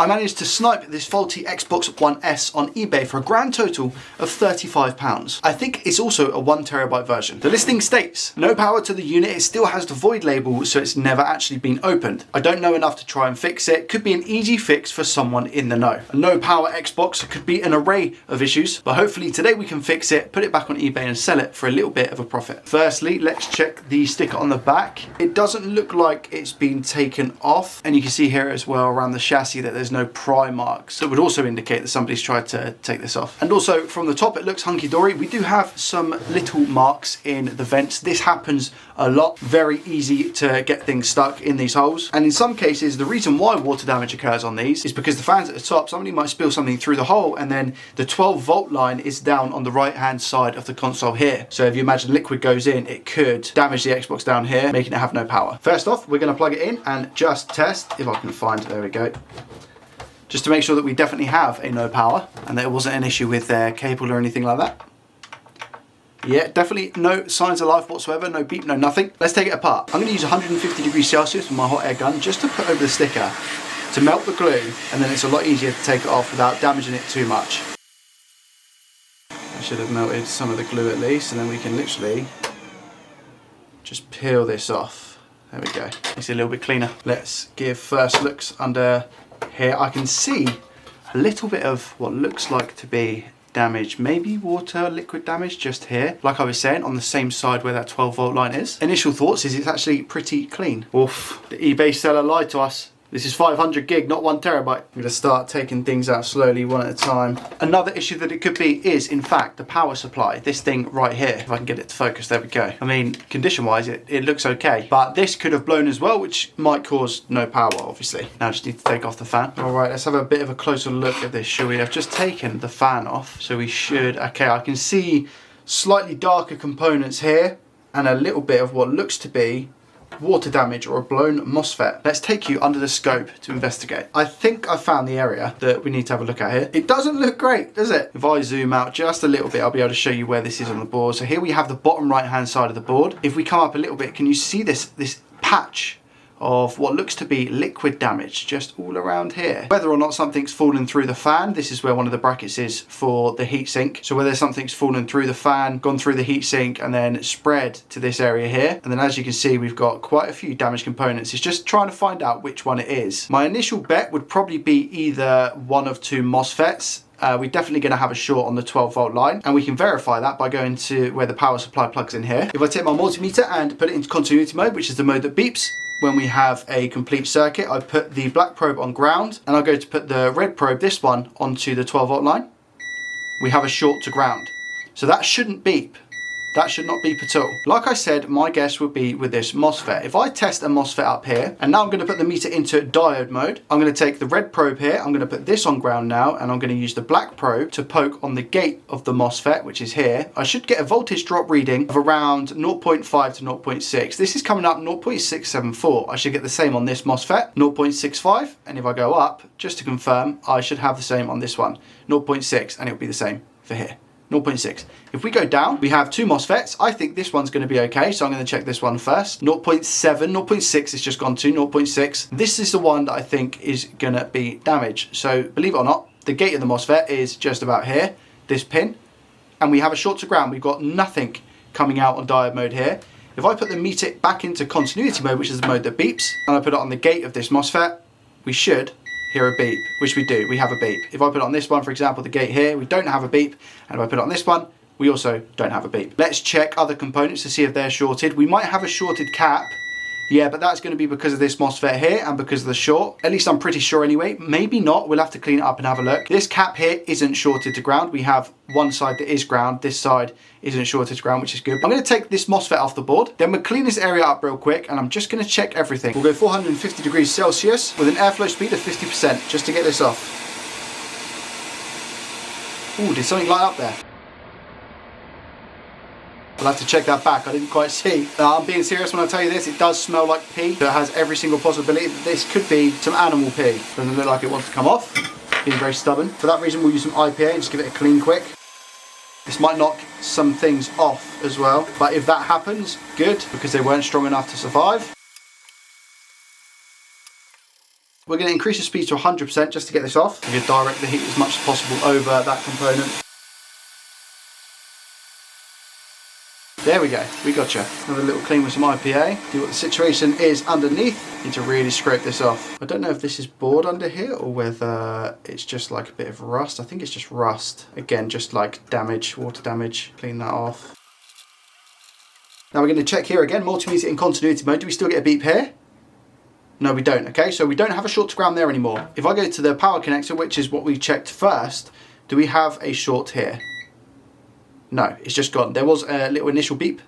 I managed to snipe this faulty Xbox One S on eBay for a grand total of £35. I think it's also a 1TB version. The listing states, no power to the unit, it still has the void label, so it's never actually been opened. I don't know enough to try and fix it. Could be an easy fix for someone in the know. A no power Xbox could be an array of issues, but hopefully today we can fix it, put it back on eBay and sell it for a little bit of a profit. Firstly, let's check the sticker on the back. It doesn't look like it's been taken off, and you can see here as well around the chassis that there's no pry marks. That would also indicate that somebody's tried to take this off. And also from the top it looks hunky-dory. We do have some little marks in the vents. This happens a lot. Very easy to get things stuck in these holes. And in some cases the reason why water damage occurs on these is because the fans at the top, somebody might spill something through the hole, and then the 12-volt line is down on the right hand side of the console here. So if you imagine liquid goes in, it could damage the Xbox down here, making it have no power. First off, we're going to plug it in and just test if I can find it. There we go. Just to make sure that we definitely have a no power and that it wasn't an issue with their cable or anything like that. Yeah, definitely no signs of life whatsoever, no beep, no nothing. Let's take it apart. I'm going to use 150 degrees Celsius with my hot air gun just to put over the sticker to melt the glue, and then it's a lot easier to take it off without damaging it too much. I should have melted some of the glue at least, and then we can literally just peel this off. There we go. Makes it a little bit cleaner. Let's give first looks under here. I can see a little bit of what looks like to be damage, maybe water, liquid damage just here. Like I was saying, on the same side where that 12-volt line is. Initial thoughts is it's actually pretty clean. Oof, the eBay seller lied to us. This is 500 gig, not 1TB. I'm going to start taking things out slowly, one at a time. Another issue that it could be is, in fact, the power supply. This thing right here, if I can get it to focus, there we go. I mean, condition-wise, it looks okay. But this could have blown as well, which might cause no power, obviously. Now I just need to take off the fan. All right, let's have a bit of a closer look at this, shall we? I've just taken the fan off, so we should... Okay, I can see slightly darker components here and a little bit of what looks to be water damage or a blown MOSFET. Let's take you under the scope to investigate. I think I found the area that we need to have a look at here. It doesn't look great, does it? If I zoom out just a little bit, I'll be able to show you where this is on the board. So here we have the bottom right hand side of the board. If we come up a little bit, can you see this patch of what looks to be liquid damage just all around here? Whether or not something's fallen through the fan, this is where one of the brackets is for the heatsink. So whether something's fallen through the fan, gone through the heatsink, and then spread to this area here. And then as you can see, we've got quite a few damaged components. It's just trying to find out which one it is. My initial bet would probably be either one of two MOSFETs. We're definitely going to have a short on the 12-volt line, and we can verify that by going to where the power supply plugs in here. If I take my multimeter and put it into continuity mode, which is the mode that beeps when we have a complete circuit, I put the black probe on ground, and I'll go to put the red probe, this one, onto the 12-volt line. We have a short to ground. So that shouldn't beep. That should not beep at all. Like I said, my guess would be with this MOSFET. If I test a MOSFET up here, and now I'm going to put the meter into diode mode, I'm going to take the red probe here, I'm going to put this on ground now, and I'm going to use the black probe to poke on the gate of the MOSFET, which is here. I should get a voltage drop reading of around 0.5 to 0.6. This is coming up 0.674. I should get the same on this MOSFET, 0.65, and if I go up, just to confirm, I should have the same on this one, 0.6, and it'll be the same for here. 0.6. If we go down, we have two MOSFETs. I think this one's going to be okay, so I'm going to check this one first. 0.7, 0.6 it's just gone to, 0.6. This is the one that I think is going to be damaged. So believe it or not, the gate of the MOSFET is just about here, this pin, and we have a short to ground. We've got nothing coming out on diode mode here. If I put the meter back into continuity mode, which is the mode that beeps, and I put it on the gate of this MOSFET, we should hear a beep, which we do. We have a beep. If I put it on this one, for example, the gate here, we don't have a beep. And if I put it on this one, we also don't have a beep. Let's check other components to see if they're shorted. We might have a shorted cap. Yeah, but that's going to be because of this MOSFET here and because of the short. At least I'm pretty sure anyway. Maybe not. We'll have to clean it up and have a look. This cap here isn't shorted to ground. We have one side that is ground. This side isn't shorted to ground, which is good. I'm going to take this MOSFET off the board. Then we'll clean this area up real quick, and I'm just going to check everything. We'll go 450 degrees Celsius with an airflow speed of 50% just to get this off. Ooh, did something light up there? I'll have to check that back, I didn't quite see. I'm being serious when I tell you this, it does smell like pee. So it has every single possibility that this could be some animal pee. Doesn't look like it wants to come off, being very stubborn. For that reason, we'll use some IPA and just give it a clean quick. This might knock some things off as well, but if that happens, good, because they weren't strong enough to survive. We're going to increase the speed to 100% just to get this off. We're going to direct the heat as much as possible over that component. There we go, we gotcha. Have a little clean with some IPA. See what the situation is underneath. Need to really scrape this off. I don't know if this is board under here or whether it's just like a bit of rust. I think it's just rust. Again, just like damage, water damage. Clean that off. Now we're going to check here again, multimeter in continuity mode. Do we still get a beep here? No, we don't, okay? So we don't have a short to ground there anymore. If I go to the power connector, which is what we checked first, do we have a short here? No, it's just gone. There was a little initial beep,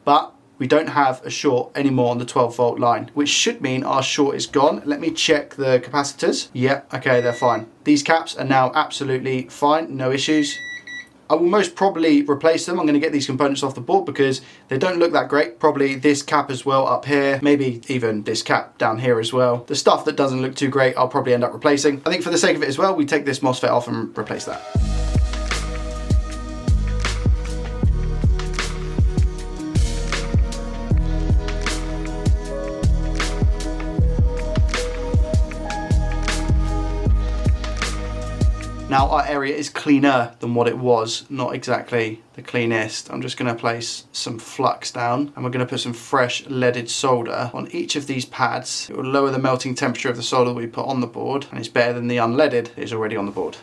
but we don't have a short anymore on the 12 volt line, which should mean our short is gone. Let me check the capacitors. Yeah, okay, they're fine. These caps are now absolutely fine, no issues. I will most probably replace them. I'm going to get these components off the board because they don't look that great. Probably this cap as well up here, maybe even this cap down here as well. The stuff that doesn't look too great, I'll probably end up replacing. I think for the sake of it as well, we take this MOSFET off and replace that. Now our area is cleaner than what it was, not exactly the cleanest. I'm just going to place some flux down and we're going to put some fresh leaded solder on each of these pads. It will lower the melting temperature of the solder we put on the board and it's better than the unleaded that is already on the board.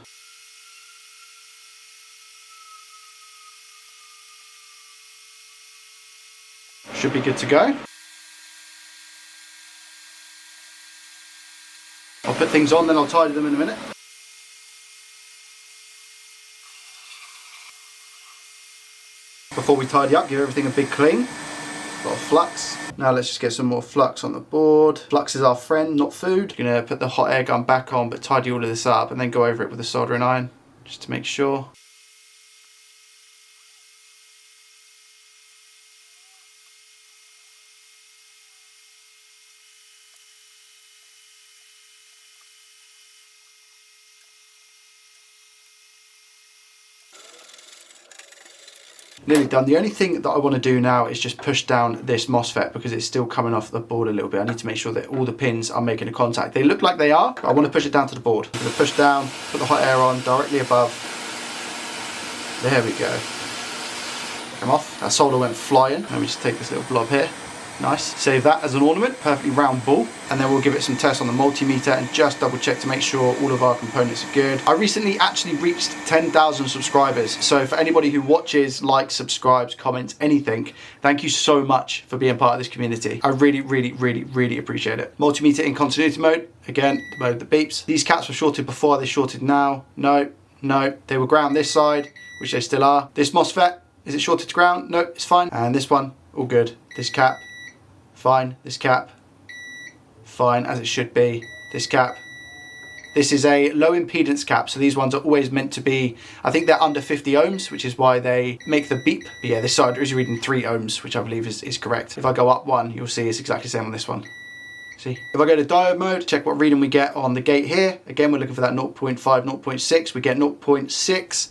Should be good to go. I'll put things on, then I'll tidy them in a minute. Before we tidy up, give everything a big clean. A lot of flux. Now let's just get some more flux on the board. Flux is our friend, not food. I'm gonna put the hot air gun back on, but tidy all of this up and then go over it with a soldering iron, just to make sure. Nearly done. The only thing that I want to do now is just push down this MOSFET because it's still coming off the board a little bit. I need to make sure that all the pins are making a contact. They look like they are, but I want to push it down to the board. I'm going to push down, put the hot air on directly above. There we go. Come off. That solder went flying. Let me just take this little blob here. Nice. Save that as an ornament, perfectly round ball, and then we'll give it some tests on the multimeter and just double check to make sure all of our components are good. I recently actually reached 10,000 subscribers, so for anybody who watches, likes, subscribes, comments, anything, thank you so much for being part of this community. I really, really, really, really appreciate it. Multimeter in continuity mode, again, the mode that beeps. These caps were shorted before, they're shorted now. No, no, they were ground this side, which they still are. This MOSFET, is it shorted to ground? No, it's fine. And this one, all good. This cap, fine. This cap, fine, as it should be. This cap. This is a low impedance cap, so these ones are always meant to be, I think they're under 50 ohms, which is why they make the beep. But yeah, this side is reading 3 ohms, which I believe is correct. If I go up one, you'll see it's exactly the same on this one. See? If I go to diode mode, check what reading we get on the gate here. Again, we're looking for that 0.5, 0.6. We get 0.6,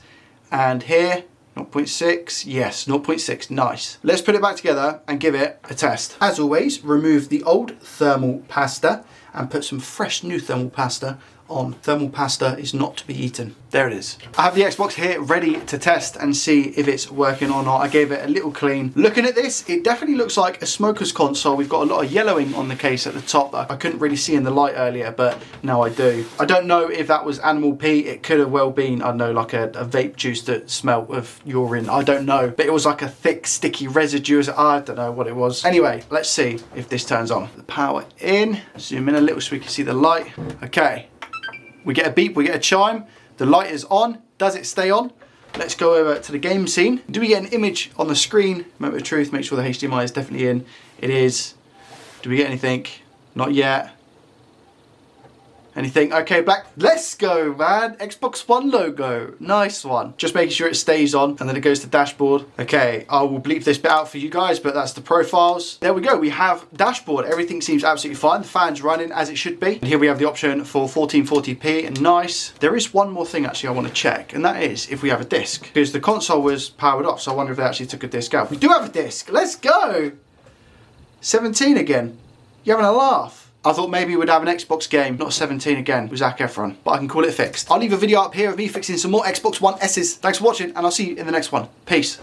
and here, 0.6, yes, 0.6, nice. Let's put it back together and give it a test. As always, remove the old thermal pasta and put some fresh new thermal pasta on. Thermal pasta is not to be eaten. There it is. I have the Xbox here ready to test and see if it's working or not. I gave it a little clean. Looking at this, it definitely looks like a smoker's console. We've got a lot of yellowing on the case at the top that I couldn't really see in the light earlier, but now I do. I don't know if that was animal pee. It could have well been, I don't know, like a vape juice that smelled of urine. I don't know, but it was like a thick, sticky residue. I don't know what it was. Anyway, let's see if this turns on. The power in. Zoom in a little so we can see the light. Okay. We get a beep, we get a chime, the light is on. Does it stay on? Let's go over to the game scene. Do we get an image on the screen? Moment of truth, make sure the HDMI is definitely in. It is. Do we get anything? Not yet. Anything? Okay, back. Let's go, man. Xbox One logo. Nice one. Just making sure it stays on and then it goes to dashboard. Okay, I will bleep this bit out for you guys, but that's the profiles. There we go. We have dashboard. Everything seems absolutely fine. The fan's running as it should be. And here we have the option for 1440p and nice. There is one more thing actually I want to check, and that is if we have a disc, because the console was powered off. So I wonder if they actually took a disc out. We do have a disc. Let's go. 17 again. You having a laugh? I thought maybe we'd have an Xbox game, not 17 again with Zac Efron, but I can call it fixed. I'll leave a video up here of me fixing some more Xbox One S's. Thanks for watching, and I'll see you in the next one. Peace.